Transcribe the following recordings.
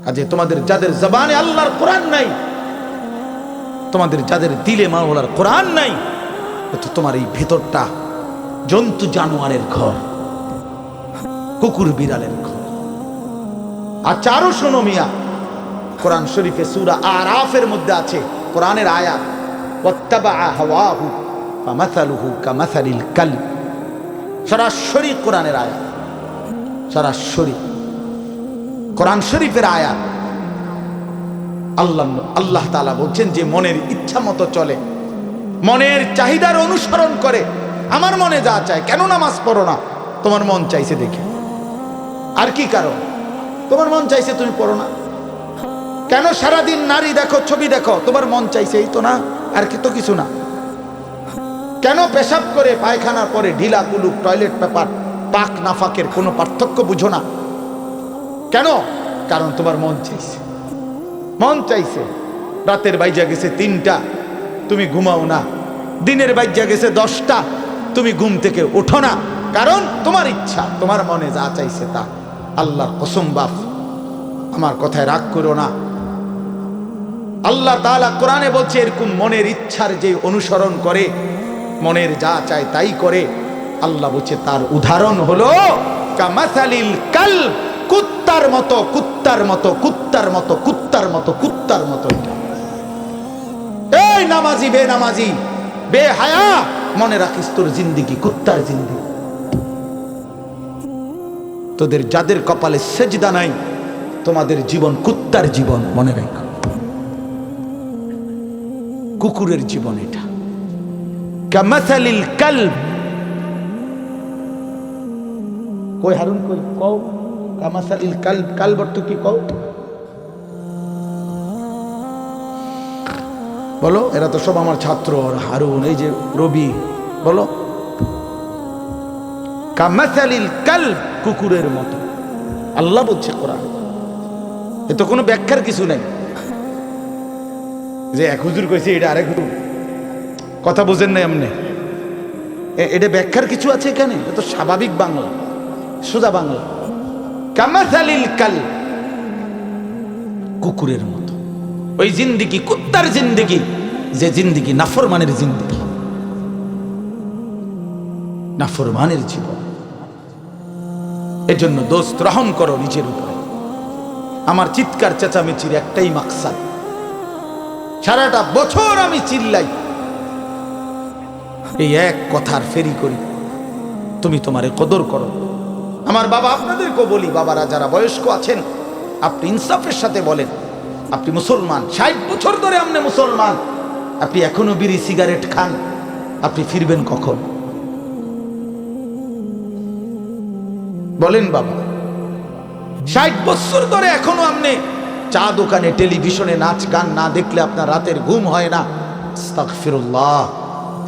কাজে তোমাদের যাদের জবানে আল্লাহর কোরআন নাই, তোমাদের যাদের দিলে মাওলার কোরআন নাই, তো তোমার এই ভেতরটা জন্তু জানোয়ারের ঘর, কুকুর বিড়ালের ঘর। আচ্ছা আরো শোনো মিয়া, কোরআন শরীফে সূরা আরাফের মধ্যে আছে কোরআনের আয়াত, ওয়াত্তাবা হাওয়াহু ফামাসালুহু কামাসালিল কালব। সরাসরি কোরআনের আয়াত, সরাসরি কোরআন শরীফের আয়াত। আল্লাহ তাআলা বলছেন যে মনের ইচ্ছা মতো চলে, মনের চাহিদার অনুসরণ করে। আমার মনে যা চায়, কেন নামাজ পড়ো না? তোমার মন চাইছে দেখে। আর কি কারণ? তোমার মন চাইছে তুমি পড়ো না। কেন সারাদিন নারী দেখো, ছবি দেখো? তোমার মন চাইছে, এই তো না, আর কি তো কিছু না। কেন পেশাব করে পায়খানার পরে ঢিলা কুলুক টয়লেট পেপার পাক নাফাকের কোনো পার্থক্য বুঝো না? কেন? কারণ তোমার মন চাইছে। মন চাইছে। রাতের বাইজা গেছে 3টা, তুমি ঘুমাও না। দিনের বাইজা গেছে 10টা, তুমি ঘুম থেকে ওঠো না। কারণ তোমার ইচ্ছা, তোমার মনে যা চাইছে তা। আল্লাহর কসম বাপ, আমার কথায় রাগ করো না। আল্লাহ তাআলা কোরআনে বলছে এরকম মনের ইচ্ছার যে অনুসরণ করে, মনের যা চায় তাই করে, আল্লাহ বলছে তার উদাহরণ হলো কামাসালিল কালব, কুত্তার মতো, কুত্তার মতো, কুত্তার মতো, কুত্তার মতো, কুত্তার মতো। এই নামাজি বেনামাজি বেহায়া, মনে রাখিস তোর জিন্দেগি কুত্তার জিন্দেগি। তোদের যাদের কপালে সেজদা নাই, তোমাদের জীবন কুত্তার জীবন, মনে রাখো। কুকুরের জীবন এটা। কামাসালিল কালব। কই হারুন, কই কও কামাসালিল কালব। কালব অর্থ কি কও? বলো। এরা তো সব আমার ছাত্র। হারুন, এই যে রবি, বলো। কামাসালিল কালব, কুকুরের মতো আল্লাহ বলছে কোরআন। এ তো কোনো ব্যাখ্যার কিছু নাই যে এক হুজুর কইছে এটা আরেক হুজুর, কথা বুঝেন না এমনি। এটা ব্যাখ্যার কিছু আছে এখানে? এটা তো স্বাভাবিক বাংলা, সোজা বাংলা। কামাসালিল কালব, কুকুরের মতো। ওই জিন্দেগি কুত্তার জিন্দেগি, যে জিন্দেগি নাফরমানের জিন্দেগি, নাফরমানের জীবন। এজন্য দোস্ত রহম করো নিজের উপরে। আমার চিৎকার চেঁচামেচির একটাই মাকসাদ, সারাটা বছর আমি চিল্লাই, এই এক কথার ফেরি করি, তুমি তোমারে কদর করো। আমার বাবা, আপনাদেরকেও বলি, বাবারা যারা বয়স্ক আছেন, আপনি ইনসাফের সাথে বলেন, আপনি মুসলমান, 60 বছর ধরে আপনি মুসলমান, আপনি এখনো বিড়ি সিগারেট খান, আপনি ফিরবেন কখন? বলেন বাবা। 60 বছর ধরে এখনো আপনি চা দোকানে, টেলিভিশনে নাচ গান না দেখলে আপনার রাতের ঘুম হয় না। আস্তাগফিরুল্লাহ।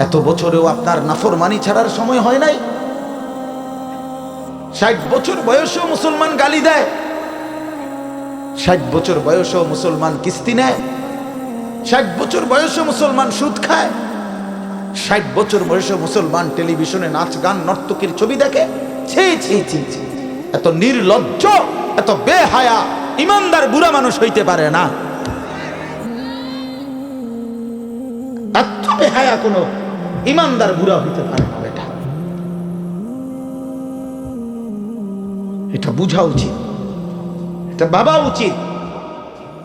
এত বছরেও আপনার নাফরমানি ছাড়ার সময় হয় নাই? 60 বছর বয়সেও মুসলমান গালি দেয়, 60 বছর বয়সেও মুসলমান কিস্তি নেয়, 60 বছর বয়সে মুসলমান সুদ খায়, 60 বছর বয়সে মুসলমান টেলিভিশনে নাচ গান নর্তকীর ছবি দেখে। ছি ছি ছি ছি, এত নির্লজ্জ, এত বেহায়া ইমানদার বুড়া মানুষ হইতে পারে না। এত বেহায়া কোন ইমানদার বুড়া হইতে পারে না। এটা বুঝা উচিত, এটা ভাবা উচিত।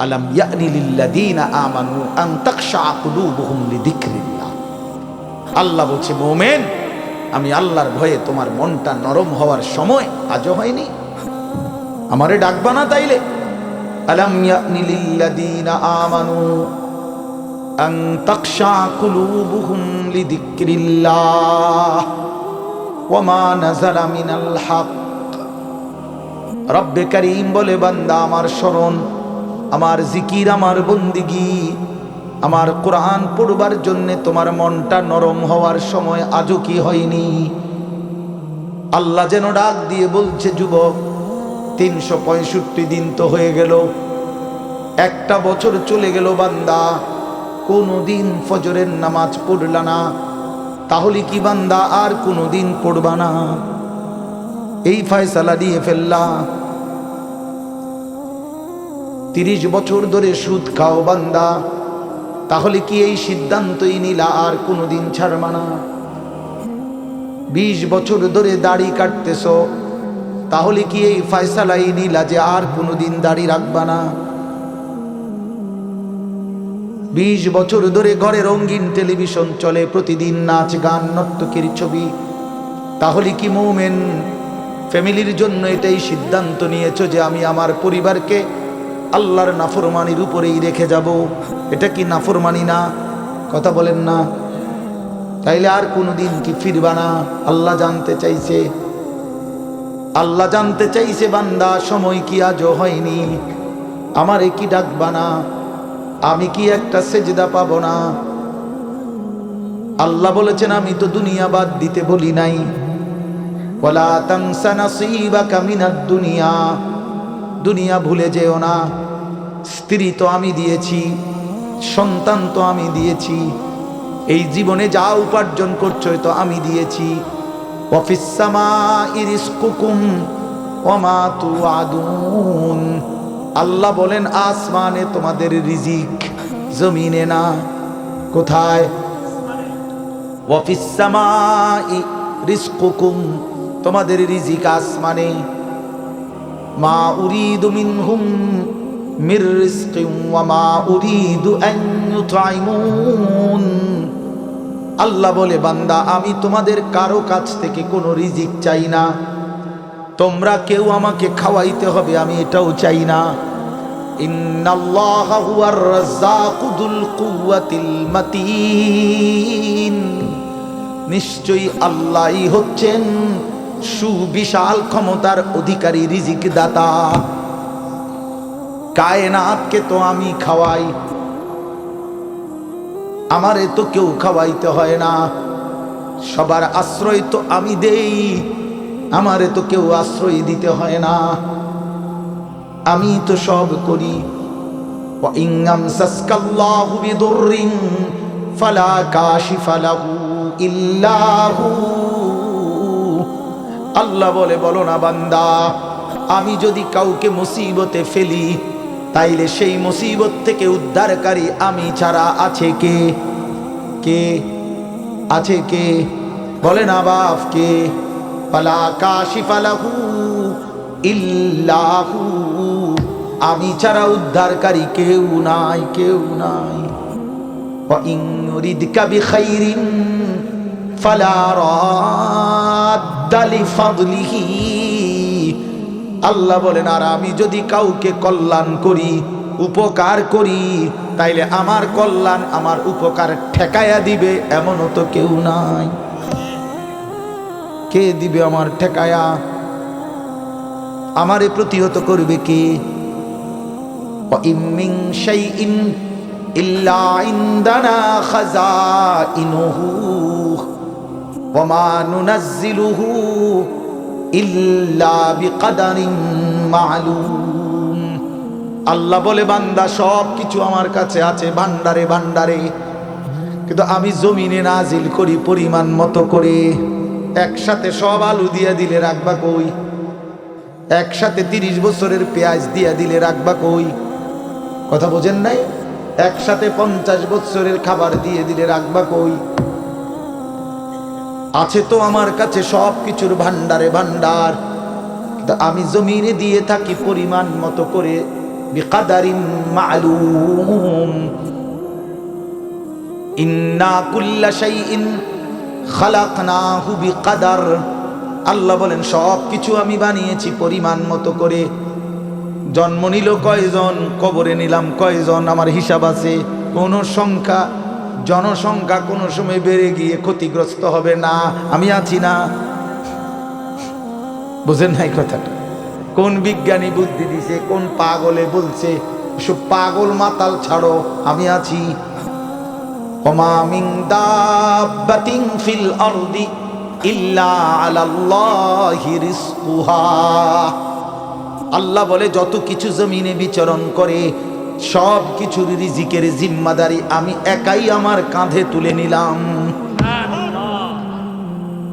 আলাম ইয়ানি লিল্লাযীনা আমানু আন তাখশা কুলুবুহুম লিযিকরিল্লাহ। আল্লাহ বলছে, মুমিন, আমি আল্লাহর ভয়ে তোমার মনটা নরম হওয়ার সময় আজও হয়নি? আমারে ডাকবা না তাইলে? আলাম ইয়ানি লিল্লাযীনা আমানু আন তাখশা কুলুবুহুম লিযিকরিল্লাহ ওয়া মা নাযালা মিনাল হক। রব্বে কারীম বলে, বান্দা আমার স্মরণ, আমার জিকির, আমার বন্দিগি, আমার কোরআন পড়বার জন্য তোমার মনটা নরম হওয়ার সময় আজও কি হয়নি? আল্লাহ যেন ডাক দিয়ে বলছে, যুবক, 365 দিন তো হয়ে গেল, একটা বছর চলে গেল, বান্দা কোনোদিন ফজরের নামাজ পড়লা না, তাহলে কি বান্দা আর কোনোদিন পড়বা না? এই ফয়সালা দিয়ে ফেললা। 30 বছর ধরে সুদ খাও বান্দা, তাহলে কি এই সিদ্ধান্তই নিলা আর কোনোদিন ছাড়বা না? 20 বছর ধরে দাড়ি কাটতেছ, তাহলে কি এই ফয়সালাই নিলা যে আর কোনোদিন দাড়ি রাখবা না? 20 বছর ধরে ঘরে রঙিন টেলিভিশন চলে, প্রতিদিন নাচ গান নর্তকীর ছবি, তাহলে কি মুমিন ফ্যামিলির জন্য এটাই সিদ্ধান্ত নিয়েছো যে আমি আমার পরিবারকে আল্লাহর নাফরমানির উপরেই রেখে যাব? এটা কি নাফরমানি না? কথা বলেন না? তাইলে আর কোনোদিন কি ফিরবা না? আল্লাহ জানতে চাইছে, আল্লাহ জানতে চাইছে বান্দা সময় কি আজও হয়নি? আমারে কি ডাকবা না? আমি কি একটা সেজদা পাবো না? আল্লাহ বলেছেন আমি তো দুনিয়া বাদ দিতে বলি নাই, ওয়ালা তানসা নাসীবাকা মিনাদ দুনিয়া, দুনিয়া ভুলে যেও না। স্ত্রী তো আমি দিয়েছি, সন্তান তো আমি দিয়েছি, এই জীবনে যা উপার্জন করছো তো আমি দিয়েছি। ওয়াফিস সামাই রিজকুকুম ওয়া মা তুআদুন, আল্লাহ বলেন আসমানে তোমাদের রিজিক, জমিনে না। কোথায়? ওয়াফিস সামাই রিজকুকুম, তোমাদের রিজিক আসমানে। মা উরিদু মিনহুম মির রিজকিন ওয়া মা উরিদু আন ইউতঈমুন, আল্লাহ বলে বান্দা আমি তোমাদের কারো কাছ থেকে কোনো রিজিক চাই না, তোমরা কেউ আমাকে খাওয়াইতে হবে আমি এটাও চাই না। ইন্নাল্লাহা হুয়ার রাজ্জাকু যুল কুওয়াতিল মাতিন, নিশ্চয়ই আল্লাহই হচ্ছেন সুবিশাল ক্ষমতার অধিকারী, রিজিক দাতা। কায়নাতকে তো আমি খাওয়াই, আমারে তো কেউ খাওয়াইতে হয় না। সবার আশ্রয় তো আমি দেই, আমারে তো কেউ আশ্রয় দিতে হয় না, আমি তো সব করি। ওয়া ইন আমসাসকাল্লাহু বিদুররিন ফালা কাশিফা লাহু ইল্লা হু, আল্লাহ বলে বলো না বান্দা আমি যদি কাউকে মুসিবতে ফেলি তাইলে সেই মুসিবত থেকে উদ্ধারকারী আমি ছাড়া আছে কে? কে আছে? কে বলে না বাপ? কে? ফালা কাশিফা লাহু ইল্লা হু, আমি ছাড়া উদ্ধারকারী কেউ নাই, কেউ নাই। ওয়া ইন ইউরিদকা বিখাইরিন ফালা রাদ্দা লিফাদলিহি, আল্লাহ বলেন আর আমি যদি কাউকে কল্যাণ করি, উপকার করি, তাইলে আমার কল্যাণ আমার উপকার ঠেকায়া দিবে এমনও তো কেউ নাই। কে দিবে আমার ঠেকায়া? আমারে প্রতিহত করবে কে? ওয়া ইন মিন শাইইন ইল্লা ইনদানা খাযাইনুহু ওয়া মা নুনাজ্জিলুহু ইল্লা বিকদারিন মা'লুম, আল্লাহ বলে বান্দা সব কিছু আমার কাছে আছে ভান্ডারে ভান্ডারে, কিন্তু আমি জমিনে নাজিল করি পরিমাণ মতো করে। একসাথে সব আলু দিয়া দিলে রাখবা কই? একসাথে 30 বছরের পেঁয়াজ দিয়া দিলে রাখবা কই? কথা বোঝেন নাই? একসাথে 50 বছরের খাবার দিয়ে দিলে রাখবা কই? আছে তো আমার কাছে সব কিছুর ভান্ডারে ভান্ডার, কিন্তু আমি জমিনে দিয়ে থাকি পরিমাণ মতো করে, বিকদারিন মা'লুম। ইন্না কুল্লা শাইইন খালাকনাহু বিকদার, আল্লাহ বলেন সব কিছু আমি বানিয়েছি পরিমাণ মতো করে। জন্ম নিল কয়জন, কবরে নিলাম কয়জন, আমার হিসাব আছে। কোনো সংখ্যা, জনসংখ্যা কোনো সময় বেড়ে গিয়ে ক্ষতিগ্রস্ত হবে না, আমি আছি না। বুঝেন নাই কথাটা? কোন বিজ্ঞানী বুদ্ধি দিছে, কোন পাগলে বলছে? সব পাগল মাতাল ছাড়ো, আমি আছি। ওমা মিন দাব্বাতিন ফিল আরদি ইল্লা আলাল্লাহি রিজকুহা, আল্লাহ বলে যত কিছু জমিনে বিচরণ করে সব কিছুর রিজিকের জিম্মাদারি আমি একাই আমার কাঁধে তুলে নিলাম।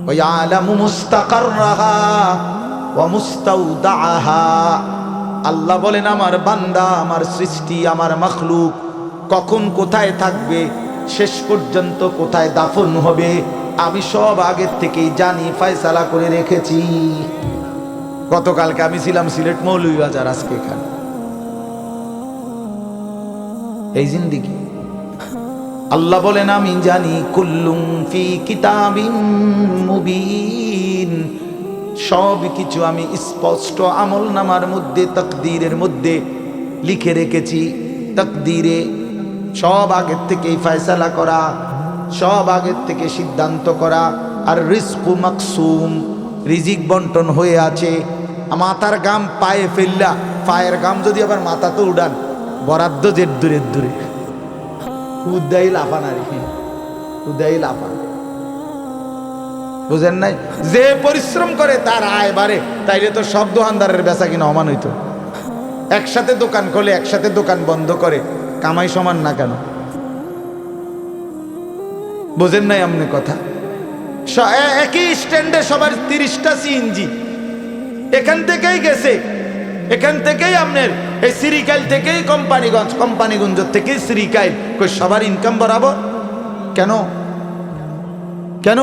ওয়া ইয়ালামু মুস্তাকাররাহা ওয়া মুস্তাওদাআহা, আল্লাহ বলেন আমার বান্দা, আমার সৃষ্টি, আমার মাখলুক কখন কোথায় থাকবে, শেষ পর্যন্ত কোথায় দাফন হবে, আমি সব আগের থেকেই জানি, ফয়সালা করে রেখেছি। গতকালকে আমি ছিলাম সিলেট মৌলভীবাজার, আজকে এখানে। এই জিন্দেগি আল্লাহ বলেন আমি জানি। কুল্লুম ফি কিতাবিম মুবিন, সব কিছু আমি স্পষ্ট আমলনামার মধ্যে, তাকদীরের মধ্যে লিখে রেখেছি। তাকদীরে সব আগের থেকেই ফয়সালা করা, সব আগের থেকে সিদ্ধান্ত করা। আর রিজকু মাকসুম, রিজিক বন্টন হয়ে আছে। মাথার গাম পায়ে ফেললা, পায়ের গাম যদি আবার মাথা তো উড়ান, বরাদ্দ যে দূরে দূরে উদয় লাফান, আর কি উদয় লাফান, বুঝেন নাই? যে পরিশ্রম করে তার আয় বাড়ে, তাইলে তো সব দোকানদারের বেচা কিনা অমান হইতো। একসাথে দোকান খোলে, একসাথে দোকান বন্ধ করে, কামাই সমান না কেন? বুঝেন নাই আমনে কথা? একই স্ট্যান্ডে সবার 30টা সিএনজি এখান থেকেই গেছে, এখান থেকেই আপনার এই সিরিকাইল থেকেই কোম্পানিগঞ্জ, কোম্পানিগঞ্জ থেকেই সিরিকাইল, কই সবার ইনকাম বরাবর কেন? কেন?